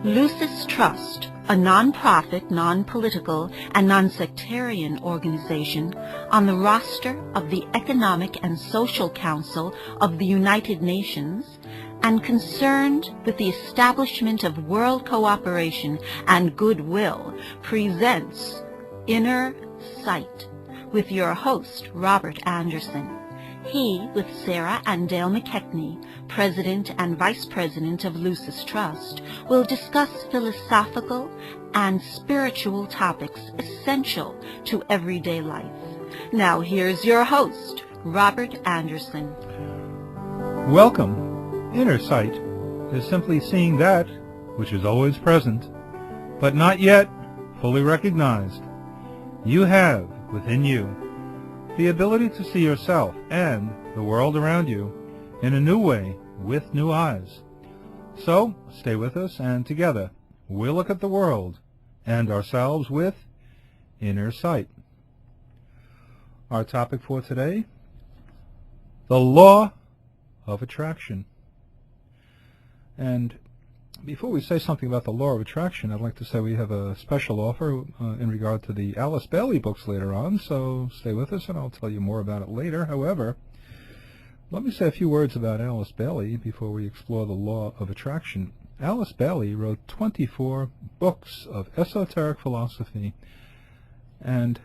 Lucis Trust, a non-profit, non-political, and non-sectarian organization on the roster of the Economic and Social Council of the United Nations, and concerned with the establishment of world cooperation and goodwill, presents Inner Sight with your host, Robert Anderson. He, with Sarah and Dale McKechnie, President and Vice President of Lucis Trust, will discuss philosophical and spiritual topics essential to everyday life. Now here's your host, Robert Anderson. Welcome. Inner sight is simply seeing that which is always present, but not yet fully recognized. You have within you the ability to see yourself and the world around you in a new way with new eyes. So, stay with us, and together we'll look at the world and ourselves with inner sight. Our topic for today, the law of attraction. And before we say something about the law of attraction, I'd like to say we have a special offer in regard to the Alice Bailey books later on, so stay with us and I'll tell you more about it later. However, let me say a few words about Alice Bailey before we explore the law of attraction. Alice Bailey wrote 24 books of esoteric philosophy, and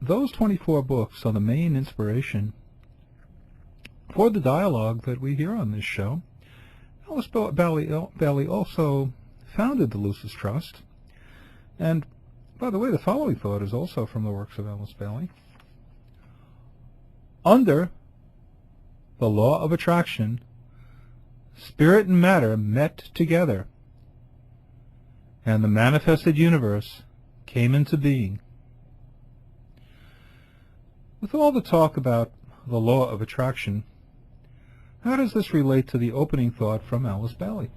those 24 books are the main inspiration for the dialogue that we hear on this show. Alice Bailey also founded the Lucis Trust, and by the way, the following thought is also from the works of Alice Bailey. Under the law of attraction, spirit and matter met together, and the manifested universe came into being. With all the talk about the law of attraction, how does this relate to the opening thought from Alice Bailey?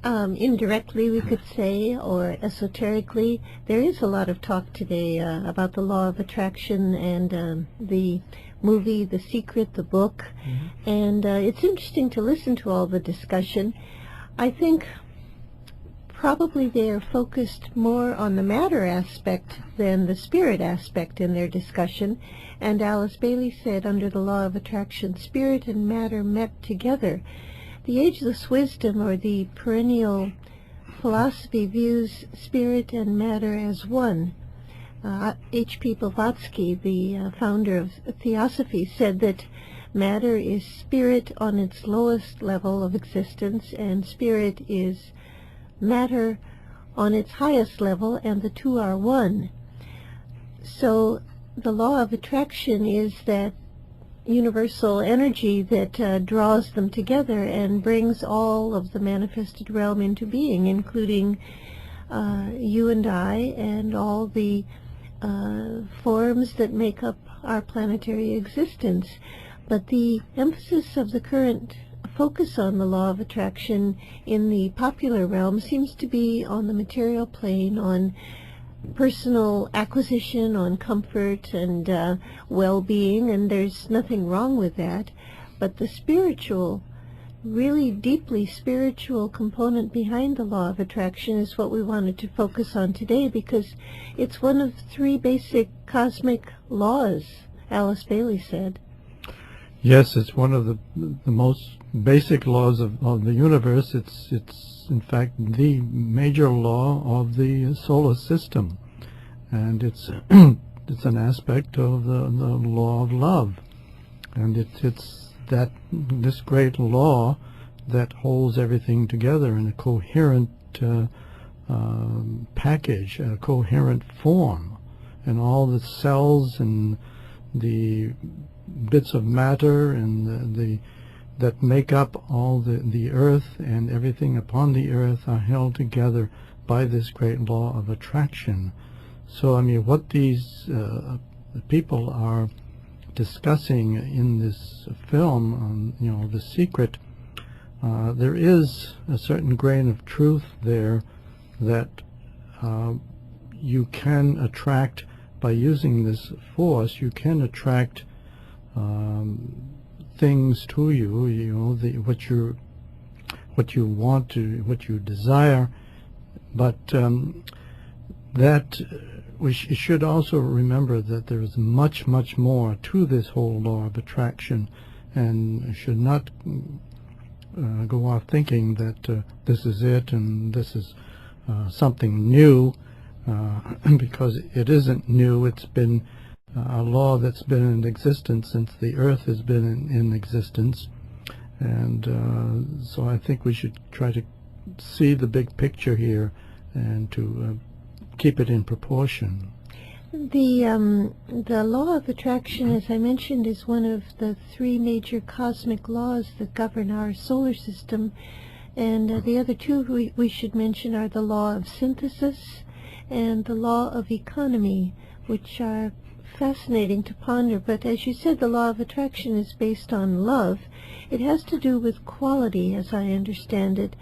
Indirectly, we could say, or esoterically, there is a lot of talk today about the law of attraction and the movie, The Secret, the book, and it's interesting to listen to all the discussion. I think probably they are focused more on the matter aspect than the spirit aspect in their discussion. And Alice Bailey said, under the law of attraction, spirit and matter met together. The ageless wisdom, or the perennial philosophy, views spirit and matter as one. H.P. Blavatsky, the founder of Theosophy, said that matter is spirit on its lowest level of existence, and spirit is matter on its highest level, and the two are one. So the law of attraction is that universal energy that draws them together and brings all of the manifested realm into being, including you and I and all the forms that make up our planetary existence. But the emphasis of the current focus on the law of attraction in the popular realm seems to be on the material plane, on personal acquisition, on comfort and well-being, and there's nothing wrong with that. But the spiritual, really deeply spiritual component behind the law of attraction is what we wanted to focus on today, because it's one of three basic cosmic laws, Alice Bailey said. Yes, it's one of the most basic laws of the universe. It's in fact the major law of the solar system, and it's it's an aspect of the law of love, and it's that this great law that holds everything together in a coherent package, a coherent form, and all the cells and the bits of matter and that make up all the earth and everything upon the earth are held together by this great law of attraction. So, I mean, what these people are discussing in this film, The Secret, there is a certain grain of truth there that you can attract by using this force. You can attract things to you, you know, what you want to, what you desire, but that we should also remember that there is much, much more to this whole law of attraction, and should not go off thinking that this is it and this is something new, because it isn't new. It's been a law that's been in existence since the earth has been in existence, and so I think we should try to see the big picture here and to keep it in proportion. The law of attraction, as I mentioned, is one of the three major cosmic laws that govern our solar system, and the other two we should mention are the law of synthesis and the law of economy, which are fascinating to ponder. But as you said, the law of attraction is based on love. It has to do with quality, as I understand it,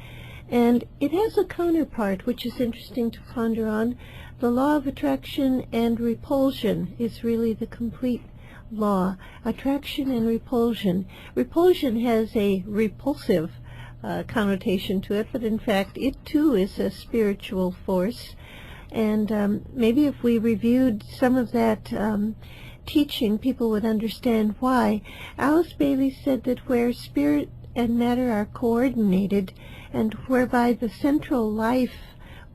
and it has a counterpart which is interesting to ponder on. The law of attraction and repulsion is really the complete law. Attraction and repulsion. Repulsion has a repulsive connotation to it, but in fact it too is a spiritual force. And maybe if we reviewed some of that teaching, people would understand why. Alice Bailey said that where spirit and matter are coordinated, and whereby the central life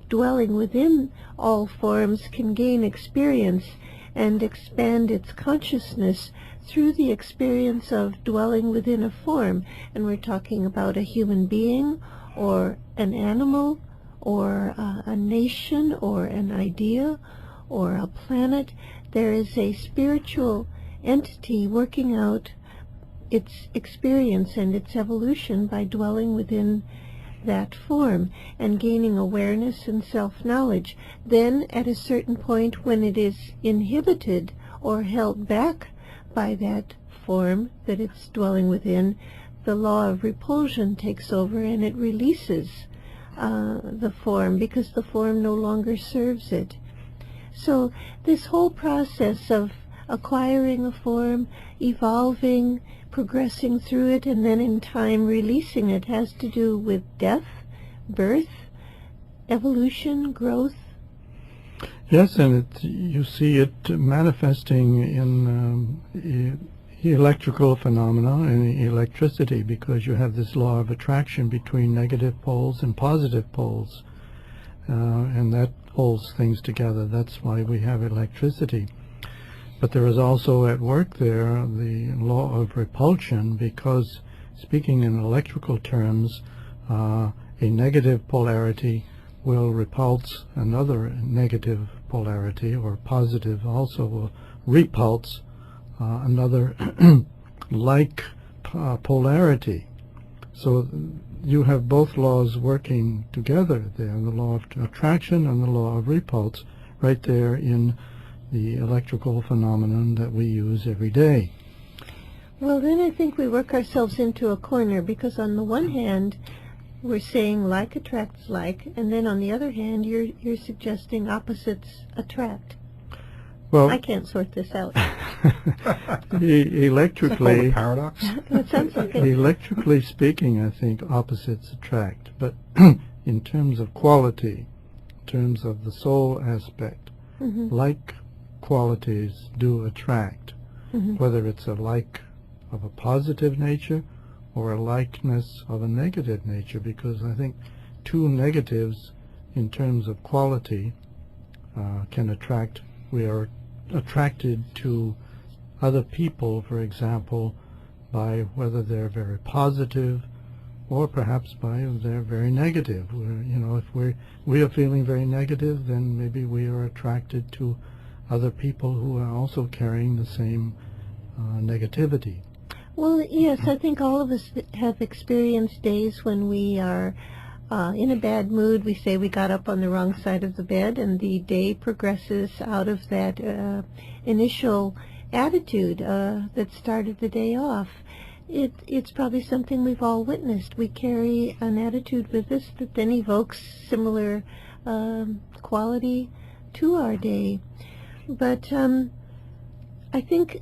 dwelling within all forms can gain experience and expand its consciousness through the experience of dwelling within a form. And we're talking about a human being or an animal or a nation or an idea or a planet. There is a spiritual entity working out its experience and its evolution by dwelling within that form and gaining awareness and self-knowledge. Then at a certain point, when it is inhibited or held back by that form that it's dwelling within, the law of repulsion takes over and it releases the form, because the form no longer serves it. So this whole process of acquiring a form, evolving, progressing through it, and then in time releasing it has to do with death, birth, evolution, growth. Yes, and you see it manifesting in electrical phenomena and electricity, because you have this law of attraction between negative poles and positive poles, and that holds things together. That's why we have electricity. But there is also at work there the law of repulsion, because speaking in electrical terms, a negative polarity will repulse another negative polarity, or positive also will repulse another like polarity. So you have both laws working together there, the law of attraction and the law of repulse, right there in the electrical phenomenon that we use every day. Well, then I think we work ourselves into a corner, because on the one hand we're saying like attracts like, and then on the other hand you're suggesting opposites attract. Well, I can't sort this out. Electrically, paradox. It sounds like it. Electrically speaking, I think opposites attract, but in terms of quality, in terms of the soul aspect, like qualities do attract, whether it's a like of a positive nature or a likeness of a negative nature, because I think two negatives in terms of quality can attract. We are attracted to other people, for example, by whether they're very positive or perhaps by they're very negative. If we are feeling very negative, then maybe we are attracted to other people who are also carrying the same negativity. Well, yes, I think all of us have experienced days when we are in a bad mood. We say we got up on the wrong side of the bed, and the day progresses out of that initial attitude that started the day off. It's probably something we've all witnessed. We carry an attitude with us that then evokes similar quality to our day. But I think